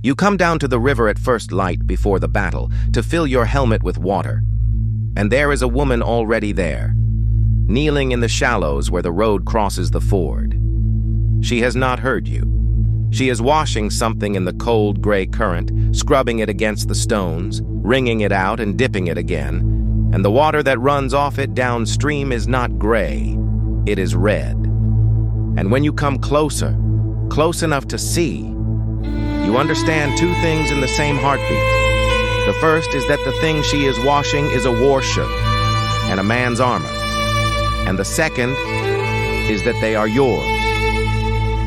You come down to the river at first light before the battle to fill your helmet with water. And there is a woman already there, kneeling in the shallows where the road crosses the ford. She has not heard you. She is washing something in the cold gray current, scrubbing it against the stones, wringing it out and dipping it again, and the water that runs off it downstream is not gray, it is red. And when you come closer, close enough to see, you understand two things in the same heartbeat. The first is that the thing she is washing is a war shirt and a man's armor. And the second is that they are yours.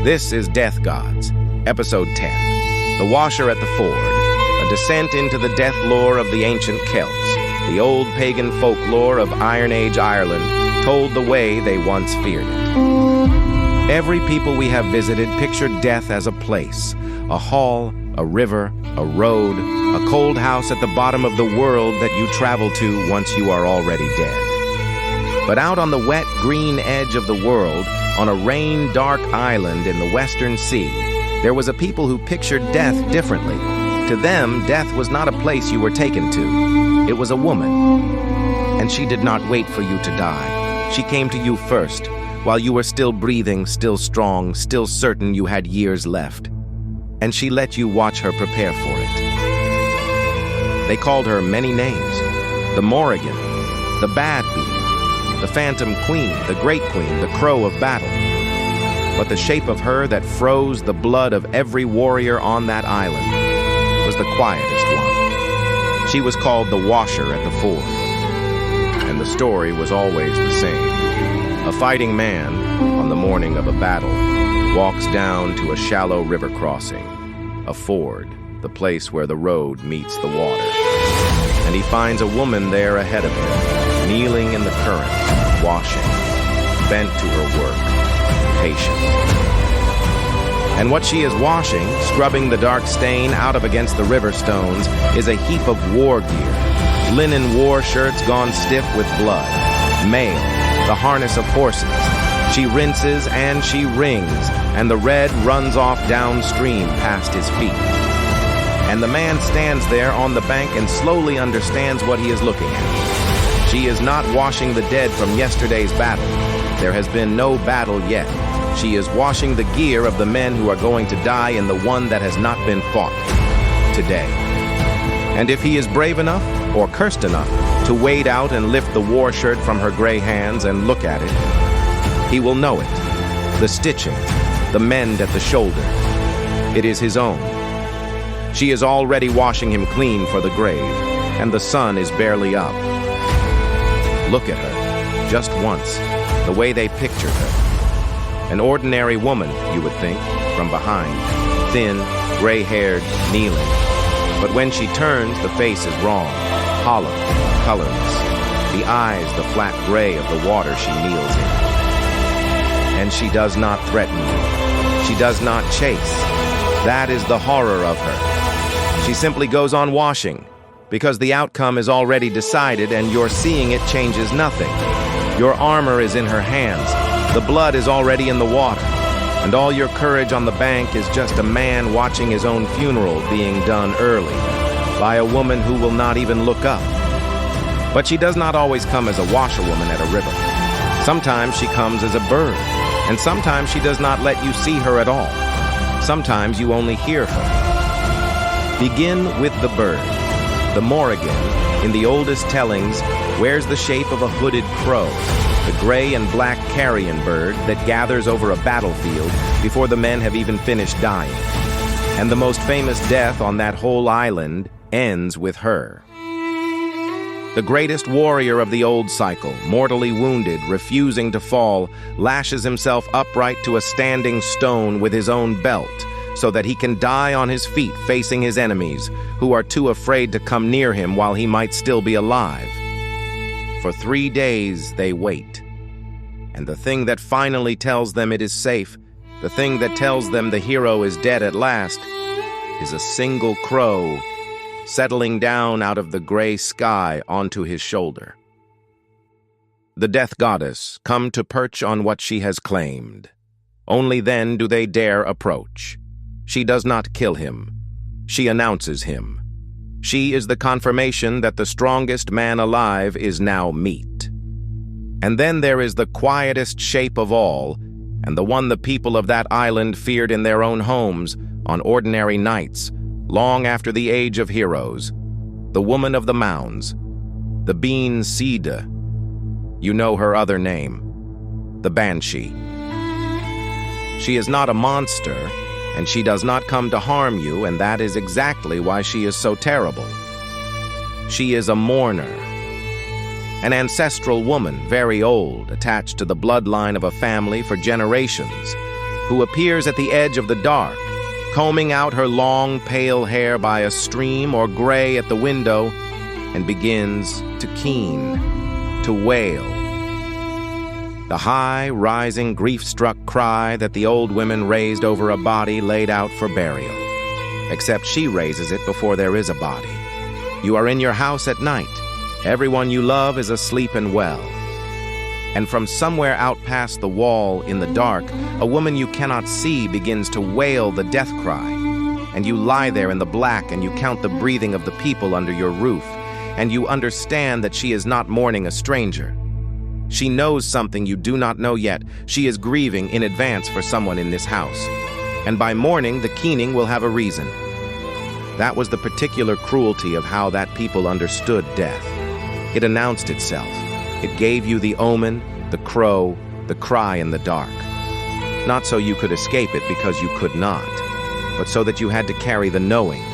This is Death Gods, Episode 10, The Washer at the Ford, a descent into the death lore of the ancient Celts, the old pagan folklore of Iron Age Ireland, told the way they once feared it. Every people we have visited pictured death as a place, a hall, a river, a road, a cold house at the bottom of the world that you travel to once you are already dead. But out on the wet, green edge of the world, on a rain-dark island in the Western Sea, there was a people who pictured death differently. To them, death was not a place you were taken to. It was a woman. And she did not wait for you to die. She came to you first, while you were still breathing, still strong, still certain you had years left. And she let you watch her prepare for it. They called her many names: the Morrígan, the Bad Bee, the Phantom Queen, the Great Queen, the Crow of Battle. But the shape of her that froze the blood of every warrior on that island was the quietest one. She was called the Washer at the Ford. And the story was always the same. A fighting man, on the morning of a battle, walks down to a shallow river crossing, a ford, the place where the road meets the water. And he finds a woman there ahead of him, kneeling in the current, washing, bent to her work, patient. And what she is washing, scrubbing the dark stain out of against the river stones, is a heap of war gear, linen war shirts gone stiff with blood, mail, the harness of horses. She rinses and she wrings, and the red runs off downstream past his feet. And the man stands there on the bank and slowly understands what he is looking at. She is not washing the dead from yesterday's battle. There has been no battle yet. She is washing the gear of the men who are going to die in the one that has not been fought today. And if he is brave enough, or cursed enough, to wade out and lift the war shirt from her gray hands and look at it, he will know it. The stitching, the mend at the shoulder. It is his own. She is already washing him clean for the grave, and the sun is barely up. Look at her, just once, the way they pictured her. An ordinary woman, you would think, from behind, thin, gray-haired, kneeling. But when she turns, the face is wrong, hollow, colorless. The eyes, the flat gray of the water she kneels in. And she does not threaten you. She does not chase. That is the horror of her. She simply goes on washing, because the outcome is already decided and your seeing it changes nothing. Your armor is in her hands. The blood is already in the water. And all your courage on the bank is just a man watching his own funeral being done early by a woman who will not even look up. But she does not always come as a washerwoman at a river. Sometimes she comes as a bird, and sometimes she does not let you see her at all. Sometimes you only hear her. Begin with the bird. The Morrígan, in the oldest tellings, wears the shape of a hooded crow, the gray and black carrion bird that gathers over a battlefield before the men have even finished dying. And the most famous death on that whole island ends with her. The greatest warrior of the old cycle, mortally wounded, refusing to fall, lashes himself upright to a standing stone with his own belt, so that he can die on his feet facing his enemies, who are too afraid to come near him while he might still be alive. For 3 days they wait. And the thing that finally tells them it is safe, the thing that tells them the hero is dead at last, is a single crow settling down out of the gray sky onto his shoulder. The death goddess come to perch on what she has claimed. Only then do they dare approach. She does not kill him. She announces him. She is the confirmation that the strongest man alive is now meat. And then there is the quietest shape of all, and the one the people of that island feared in their own homes on ordinary nights, long after the age of heroes, the woman of the mounds, the bean Sida. You know her other name, the banshee. She is not a monster, and she does not come to harm you, and that is exactly why she is so terrible. She is a mourner, an ancestral woman, very old, attached to the bloodline of a family for generations, who appears at the edge of the dark, combing out her long, pale hair by a stream or gray at the window, and begins to keen, to wail. The high, rising, grief-struck cry that the old women raised over a body laid out for burial. Except she raises it before there is a body. You are in your house at night. Everyone you love is asleep and well. And from somewhere out past the wall in the dark, a woman you cannot see begins to wail the death cry. And you lie there in the black and you count the breathing of the people under your roof, and you understand that she is not mourning a stranger. She knows something you do not know yet. She is grieving in advance for someone in this house. And by morning, the keening will have a reason. That was the particular cruelty of how that people understood death. It announced itself. It gave you the omen, the crow, the cry in the dark. Not so you could escape it because you could not, but so that you had to carry the knowing.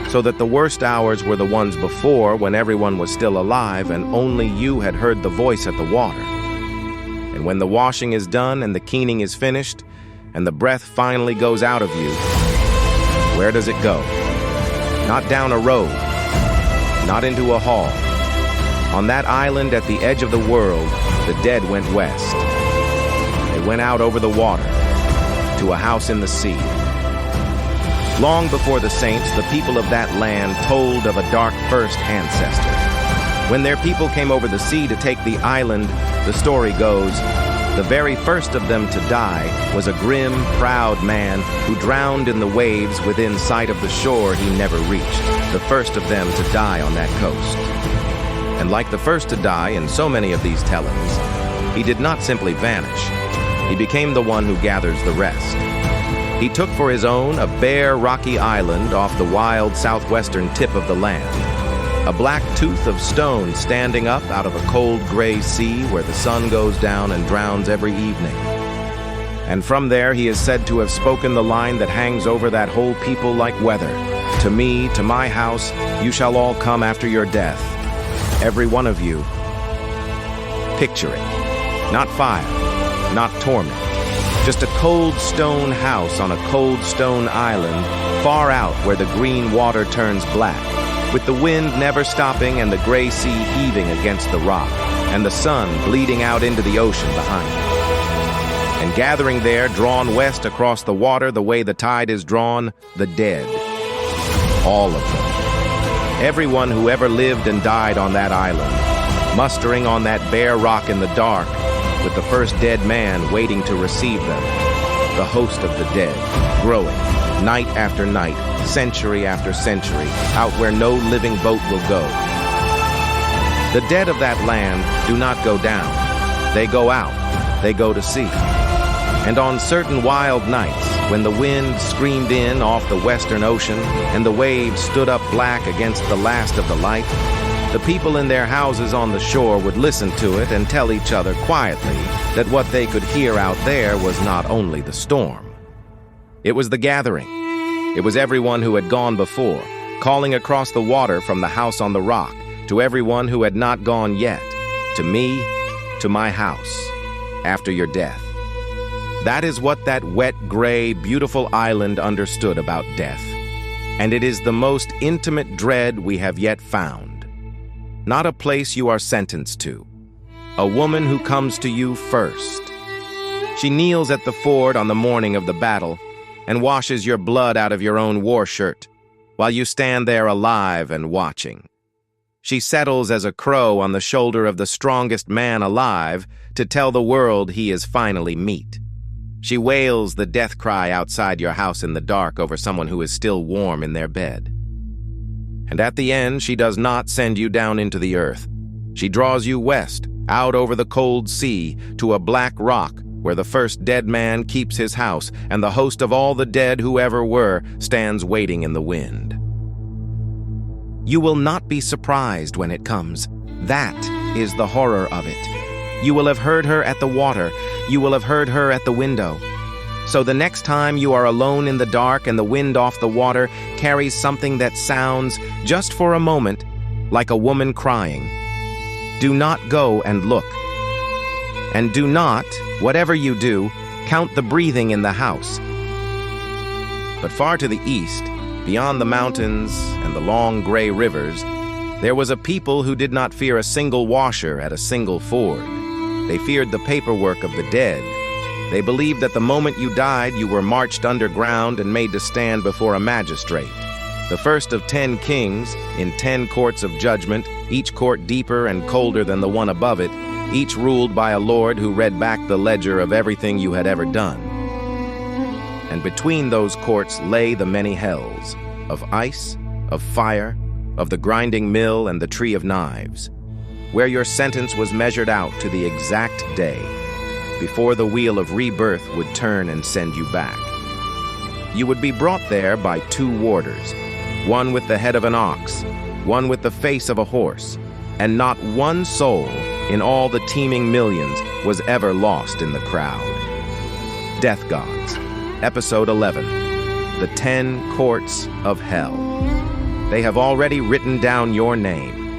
So that the worst hours were the ones before, when everyone was still alive and only you had heard the voice at the water. And when the washing is done and the keening is finished, and the breath finally goes out of you, where does it go? Not down a road, not into a hall. On that island at the edge of the world, the dead went west. They went out over the water, to a house in the sea. Long before the saints, the people of that land told of a dark first ancestor. When their people came over the sea to take the island, the story goes, the very first of them to die was a grim, proud man who drowned in the waves within sight of the shore he never reached, the first of them to die on that coast. And like the first to die in so many of these tellings, he did not simply vanish. He became the one who gathers the rest. He took for his own a bare, rocky island off the wild southwestern tip of the land, a black tooth of stone standing up out of a cold gray sea where the sun goes down and drowns every evening. And from there he is said to have spoken the line that hangs over that whole people like weather. To me, to my house, you shall all come after your death. Every one of you. Picture it. Not fire, not torment. Just a cold stone house on a cold stone island, far out where the green water turns black, with the wind never stopping and the gray sea heaving against the rock, and the sun bleeding out into the ocean behind it. And gathering there, drawn west across the water the way the tide is drawn, the dead. All of them. Everyone who ever lived and died on that island, mustering on that bare rock in the dark, with the first dead man waiting to receive them, the host of the dead, growing, night after night, century after century, out where no living boat will go. The dead of that land do not go down. They go out. They go to sea. And on certain wild nights, when the wind screamed in off the western ocean and the waves stood up black against the last of the light, the people in their houses on the shore would listen to it and tell each other quietly that what they could hear out there was not only the storm. It was the gathering. It was everyone who had gone before, calling across the water from the house on the rock, to everyone who had not gone yet, to me, to my house, after your death. That is what that wet, gray, beautiful island understood about death. And it is the most intimate dread we have yet found. Not a place you are sentenced to. A woman who comes to you first. She kneels at the ford on the morning of the battle and washes your blood out of your own war shirt while you stand there alive and watching. She settles as a crow on the shoulder of the strongest man alive to tell the world he is finally meat. She wails the death cry outside your house in the dark over someone who is still warm in their bed. And at the end, she does not send you down into the earth. She draws you west, out over the cold sea, to a black rock where the first dead man keeps his house, and the host of all the dead who ever were stands waiting in the wind. You will not be surprised when it comes. That is the horror of it. You will have heard her at the water. You will have heard her at the window. So the next time you are alone in the dark and the wind off the water carries something that sounds, just for a moment, like a woman crying, do not go and look. And do not, whatever you do, count the breathing in the house. But far to the east, beyond the mountains and the long gray rivers, there was a people who did not fear a single washer at a single ford. They feared the paperwork of the dead. They believed that the moment you died, you were marched underground and made to stand before a magistrate. The first of 10 kings, in 10 courts of judgment, each court deeper and colder than the one above it, each ruled by a lord who read back the ledger of everything you had ever done. And between those courts lay the many hells, of ice, of fire, of the grinding mill and the tree of knives, where your sentence was measured out to the exact day, before the wheel of rebirth would turn and send you back. You would be brought there by 2 warders, one with the head of an ox, one with the face of a horse, and not one soul in all the teeming millions was ever lost in the crowd. Death Gods, Episode 11, The 10 Courts of Hell. They have already written down your name.